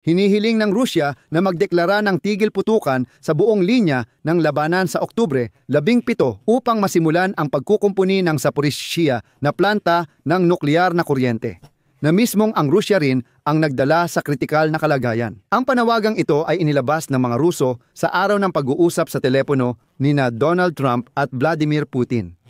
Hinihiling ng Rusya na magdeklara ng tigil putukan sa buong linya ng labanan sa Oktubre 17 upang masimulan ang pagkukumpuni ng Zaporizhzhia na planta ng nuklear na kuryente, na mismong ang Rusya rin ang nagdala sa kritikal na kalagayan. Ang panawagang ito ay inilabas ng mga Ruso sa araw ng pag-uusap sa telepono nina Donald Trump at Vladimir Putin.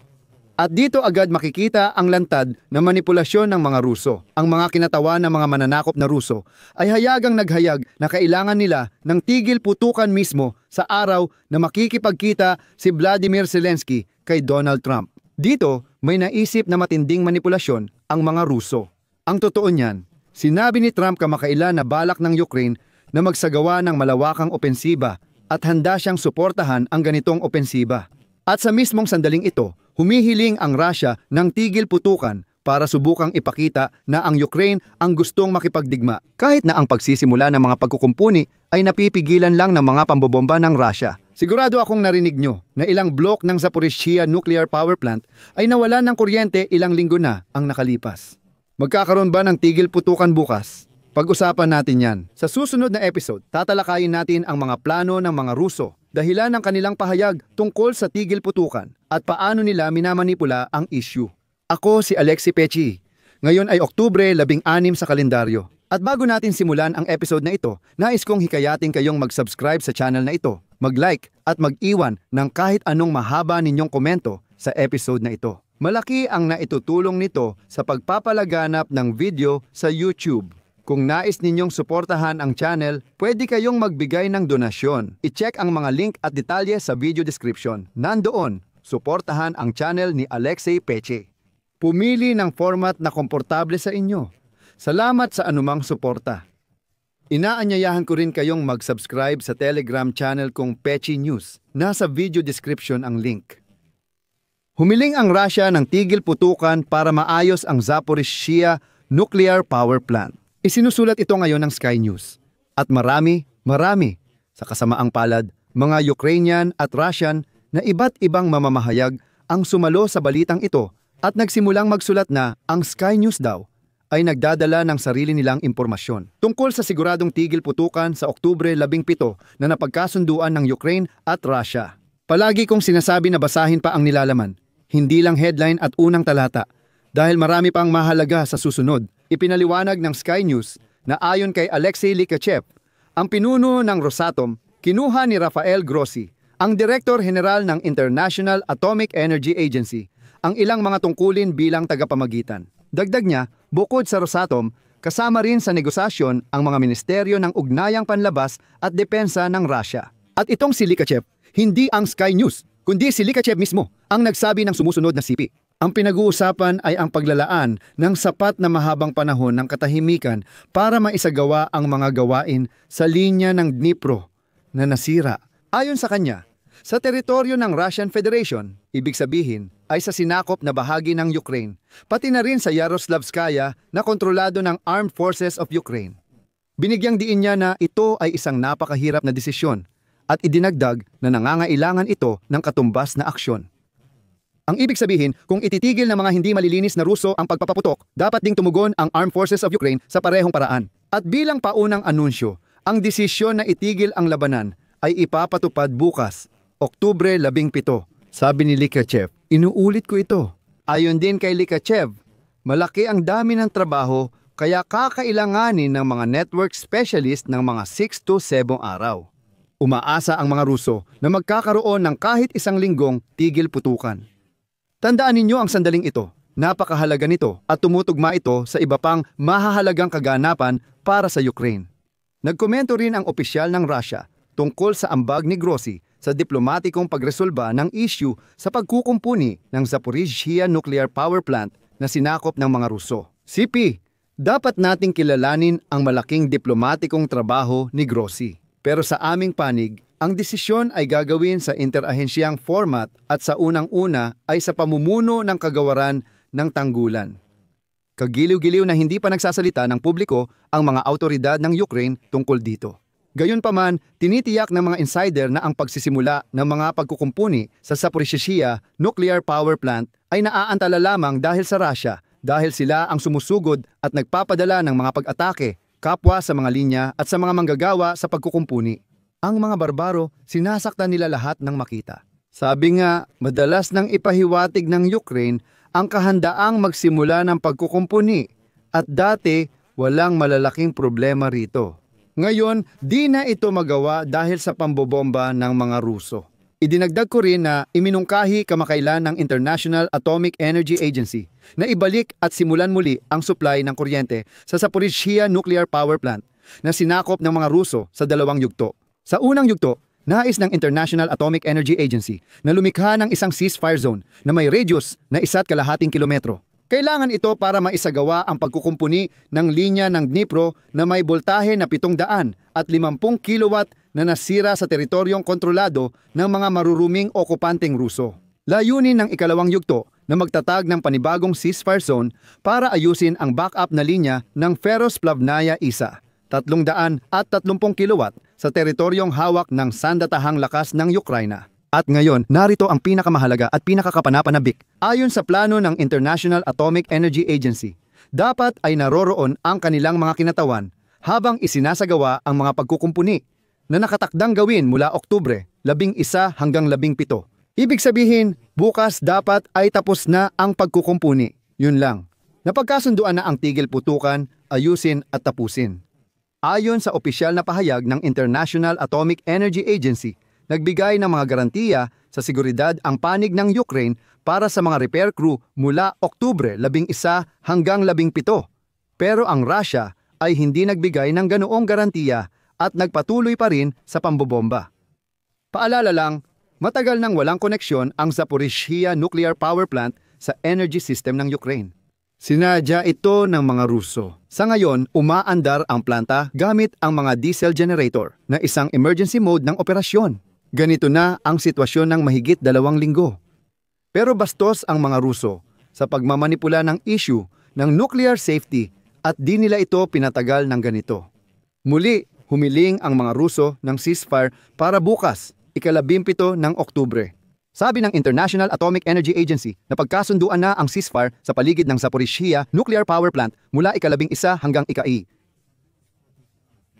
At dito agad makikita ang lantad na manipulasyon ng mga Ruso. Ang mga kinatawan ng mga mananakop na Ruso ay hayagang naghayag na kailangan nila ng tigil putukan mismo sa araw na makikipagkita si Vladimir Zelensky kay Donald Trump. Dito may naisip na matinding manipulasyon ang mga Ruso. Ang totoo niyan, sinabi ni Trump kamakailan na balak ng Ukraine na magsagawa ng malawakang opensiba at handa siyang suportahan ang ganitong opensiba. At sa mismong sandaling ito, humihiling ang Russia ng tigil putukan para subukang ipakita na ang Ukraine ang gustong makipagdigma, kahit na ang pagsisimula ng mga pagkukumpuni ay napipigilan lang ng mga pambobomba ng Russia. Sigurado akong narinig nyo na ilang blok ng Zaporizhzhia Nuclear Power Plant ay nawalan ng kuryente ilang linggo na ang nakalipas. Magkakaroon ba ng tigil putukan bukas? Pag-usapan natin yan. Sa susunod na episode, tatalakayin natin ang mga plano ng mga Ruso, dahilan ng kanilang pahayag tungkol sa tigil putukan at paano nila minamanipula ang issue. Ako si Alexei Pechi. Ngayon ay Oktubre 16 sa kalendaryo. At bago natin simulan ang episode na ito, nais kong hikayatin kayong mag-subscribe sa channel na ito, mag-like at mag-iwan ng kahit anong mahaba ninyong komento sa episode na ito. Malaki ang naitutulong nito sa pagpapalaganap ng video sa YouTube. Kung nais ninyong suportahan ang channel, pwede kayong magbigay ng donasyon. I-check ang mga link at detalye sa video description. Nandoon, suportahan ang channel ni Alexei Pechi. Pumili ng format na komportable sa inyo. Salamat sa anumang suporta. Inaanyayahan ko rin kayong mag-subscribe sa Telegram channel kong Pechi News. Nasa video description ang link. Humiling ang Russia ng tigil putukan para maayos ang Zaporizhzhia Nuclear Power Plant. Isinusulat ito ngayon ng Sky News. At marami sa kasamaang palad, mga Ukrainian at Russian na iba't ibang mamamahayag ang sumalo sa balitang ito at nagsimulang magsulat na ang Sky News daw ay nagdadala ng sarili nilang impormasyon tungkol sa siguradong tigil putukan sa Oktubre 17 na napagkasunduan ng Ukraine at Russia. Palagi kong sinasabi na basahin pa ang nilalaman, hindi lang headline at unang talata, dahil marami pang mahalaga sa susunod. Ipinaliwanag ng Sky News na ayon kay Alexei Likachev, ang pinuno ng Rosatom, kinuha ni Rafael Grossi, ang Direktor General ng International Atomic Energy Agency, ang ilang mga tungkulin bilang tagapamagitan. Dagdag niya, bukod sa Rosatom, kasama rin sa negosasyon ang mga ministeryo ng ugnayang panlabas at depensa ng Russia. At itong si Likachev, hindi ang Sky News, kundi si Likachev mismo ang nagsabi ng sumusunod na sipi. Ang pinag-uusapan ay ang paglalaan ng sapat na mahabang panahon ng katahimikan para maisagawa ang mga gawain sa linya ng Dnipro na nasira. Ayon sa kanya, sa teritoryo ng Russian Federation, ibig sabihin ay sa sinakop na bahagi ng Ukraine, pati na rin sa Yaroslavskaya na kontrolado ng Armed Forces of Ukraine. Binigyang diin niya na ito ay isang napakahirap na desisyon at idinagdag na nangangailangan ito ng katumbas na aksyon. Ang ibig sabihin, kung ititigil ng mga hindi malilinis na Ruso ang pagpapaputok, dapat ding tumugon ang Armed Forces of Ukraine sa parehong paraan. At bilang paunang anunsyo, ang desisyon na itigil ang labanan ay ipapatupad bukas, Oktubre 17, sabi ni Likachev. Inuulit ko ito. Ayon din kay Likachev, malaki ang dami ng trabaho kaya kakailanganin ng mga network specialist ng mga 6 to 7 araw. Umaasa ang mga Ruso na magkakaroon ng kahit isang linggong tigil putukan. Tandaan ninyo ang sandaling ito, napakahalaga nito at tumutugma ito sa iba pang mahahalagang kaganapan para sa Ukraine. Nagkomento rin ang opisyal ng Russia tungkol sa ambag ni Grossi sa diplomatikong pagresolba ng issue sa pagkukumpuni ng Zaporizhzhia Nuclear Power Plant na sinakop ng mga Ruso. CP, dapat nating kilalanin ang malaking diplomatikong trabaho ni Grossi. Pero sa aming panig, ang desisyon ay gagawin sa interahensyang format at sa unang-una ay sa pamumuno ng kagawaran ng tanggulan. Kagiliw-giliw na hindi pa nagsasalita ng publiko ang mga autoridad ng Ukraine tungkol dito. Gayunpaman, tinitiyak ng mga insider na ang pagsisimula ng mga pagkukumpuni sa Zaporizhzhia Nuclear Power Plant ay naaantala lamang dahil sa Russia, dahil sila ang sumusugod at nagpapadala ng mga pag-atake kapwa sa mga linya at sa mga manggagawa sa pagkukumpuni. Ang mga barbaro, sinasaktan nila lahat ng makita. Sabi nga, madalas nang ipahiwatig ng Ukraine ang kahandaang magsimula ng pagkukumpuni at dati walang malalaking problema rito. Ngayon, di na ito magawa dahil sa pambobomba ng mga Ruso. Idinagdag ko rin na iminungkahi kamakailan ng International Atomic Energy Agency na ibalik at simulan muli ang supply ng kuryente sa Zaporizhzhia Nuclear Power Plant na sinakop ng mga Ruso sa dalawang yugto. Sa unang yugto, nais ng International Atomic Energy Agency na lumikha ng isang ceasefire zone na may radius na 1.5 kilometro. Kailangan ito para maisagawa ang pagkukumpuni ng linya ng Dnipro na may boltahe na 700 at 50 kilowatt na nasira sa teritoryong kontrolado ng mga maruruming okupanteng Ruso. Layunin ng ikalawang yugto na magtatag ng panibagong ceasefire zone para ayusin ang backup na linya ng Ferosplavnaya Isa, 330 kilowatt sa teritoryong hawak ng sandatahang lakas ng Ukraina. At ngayon, narito ang pinakamahalaga at pinakakapanapanabik. Ayon sa plano ng International Atomic Energy Agency, dapat ay naroroon ang kanilang mga kinatawan habang isinasagawa ang mga pagkukumpuni na nakatakdang gawin mula Oktubre 11 hanggang 17. Ibig sabihin, bukas dapat ay tapos na ang pagkukumpuni. Yun lang. Napagkasunduan na ang tigil putukan, ayusin at tapusin. Ayon sa opisyal na pahayag ng International Atomic Energy Agency, nagbigay ng mga garantiya sa seguridad ang panig ng Ukraine para sa mga repair crew mula Oktubre 11 hanggang 17. Pero ang Russia ay hindi nagbigay ng ganoong garantiya at nagpatuloy pa rin sa pambobomba. Paalala lang, matagal nang walang koneksyon ang Zaporizhzhia Nuclear Power Plant sa energy system ng Ukraine. Sinadya ito ng mga Ruso. Sa ngayon, umaandar ang planta gamit ang mga diesel generator na isang emergency mode ng operasyon. Ganito na ang sitwasyon ng mahigit 2 linggo. Pero bastos ang mga Ruso sa pagmamanipula ng issue ng nuclear safety at di nila ito pinatagal ng ganito. Muli, humiling ang mga Ruso ng ceasefire para bukas, 17 ng Oktubre. Sabi ng International Atomic Energy Agency na pagkasunduan na ang ceasefire sa paligid ng Zaporizhzhia Nuclear Power Plant mula 11 hanggang 1.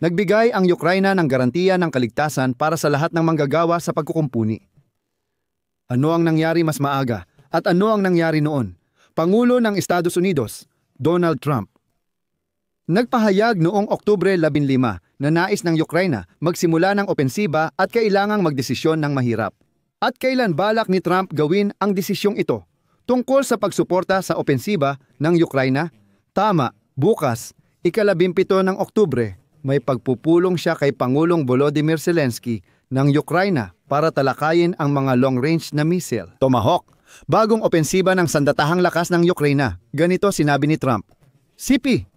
Nagbigay ang Ukraina ng garantiya ng kaligtasan para sa lahat ng manggagawa sa pagkukumpuni. Ano ang nangyari mas maaga at ano ang nangyari noon? Pangulo ng Estados Unidos, Donald Trump. Nagpahayag noong Oktubre 15 na nais ng Ukraina magsimula ng opensiba at kailangang magdesisyon ng mahirap. At kailan balak ni Trump gawin ang desisyong ito? Tungkol sa pagsuporta sa opensiba ng Ukraina? Tama, bukas, 17 ng Oktubre, may pagpupulong siya kay Pangulong Volodymyr Zelensky ng Ukraina para talakayin ang mga long-range na missile, Tomahawk, bagong opensiba ng sandatahang lakas ng Ukraina. Ganito sinabi ni Trump, "CP,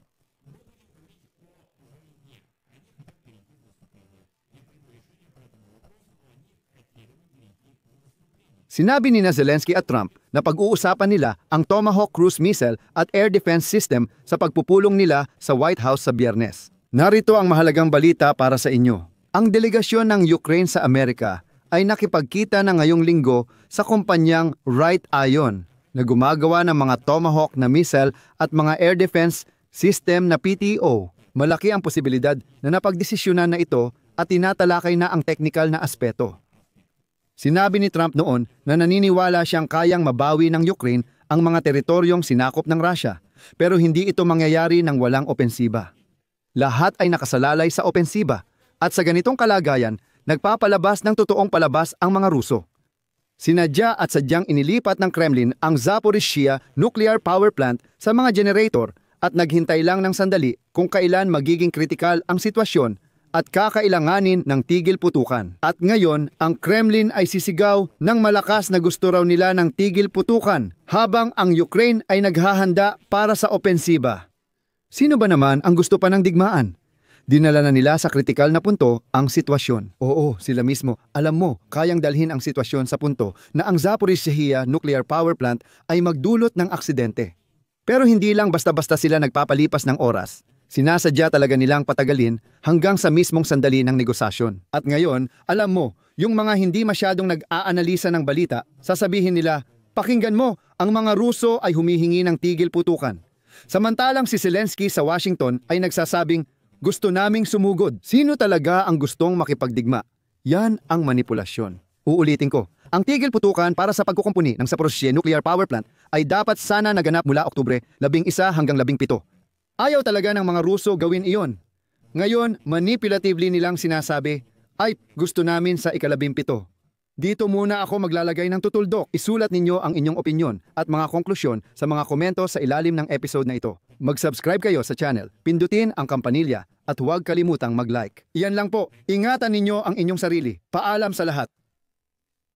Sinabi ni Zelensky at Trump na pag-uusapan nila ang Tomahawk cruise missile at air defense system sa pagpupulong nila sa White House sa Biyernes. Narito ang mahalagang balita para sa inyo. Ang delegasyon ng Ukraine sa Amerika ay nakipagkita na ngayong linggo sa kumpanyang Wright Ion na gumagawa ng mga Tomahawk na missile at mga air defense system na PTO. Malaki ang posibilidad na napagdesisyonan na ito at tinatalakay na ang technical na aspeto. Sinabi ni Trump noon na naniniwala siyang kayang mabawi ng Ukraine ang mga teritoryong sinakop ng Russia, pero hindi ito mangyayari ng walang opensiba. Lahat ay nakasalalay sa opensiba at sa ganitong kalagayan, nagpapalabas ng totoong palabas ang mga Ruso. Sinadya at sadyang inilipat ng Kremlin ang Zaporizhzhia Nuclear Power Plant sa mga generator at naghintay lang ng sandali kung kailan magiging kritikal ang sitwasyon at kakailanganin ng tigil putukan. At ngayon, ang Kremlin ay sisigaw ng malakas na gusto raw nila ng tigil putukan habang ang Ukraine ay naghahanda para sa opensiba. Sino ba naman ang gusto pa ng digmaan? Dinala na nila sa kritikal na punto ang sitwasyon. Oo, sila mismo. Alam mo, kayang dalhin ang sitwasyon sa punto na ang Zaporizhzhia Nuclear Power Plant ay magdulot ng aksidente. Pero hindi lang basta-basta sila nagpapalipas ng oras. Sinasadya talaga nilang patagalin hanggang sa mismong sandali ng negosasyon. At ngayon, alam mo, yung mga hindi masyadong nag-aanalisa ng balita, sasabihin nila, pakinggan mo, ang mga Ruso ay humihingi ng tigil putukan. Samantalang si Zelensky sa Washington ay nagsasabing, Gusto naming sumugod. Sino talaga ang gustong makipagdigma? Yan ang manipulasyon. Uulitin ko. Ang tigil putukan para sa pagkukumpuni ng Zaporizhzhia Nuclear Power Plant ay dapat sana naganap mula Oktubre 11 hanggang 17. Ayaw talaga ng mga Ruso gawin iyon. Ngayon, manipulatively nilang sinasabi, ay gusto namin sa ika-17. Dito muna ako maglalagay ng tutuldok. Isulat ninyo ang inyong opinyon at mga konklusyon sa mga komento sa ilalim ng episode na ito. Mag-subscribe kayo sa channel, pindutin ang kampanilya at huwag kalimutang mag-like. Iyan lang po. Ingatan ninyo ang inyong sarili. Paalam sa lahat.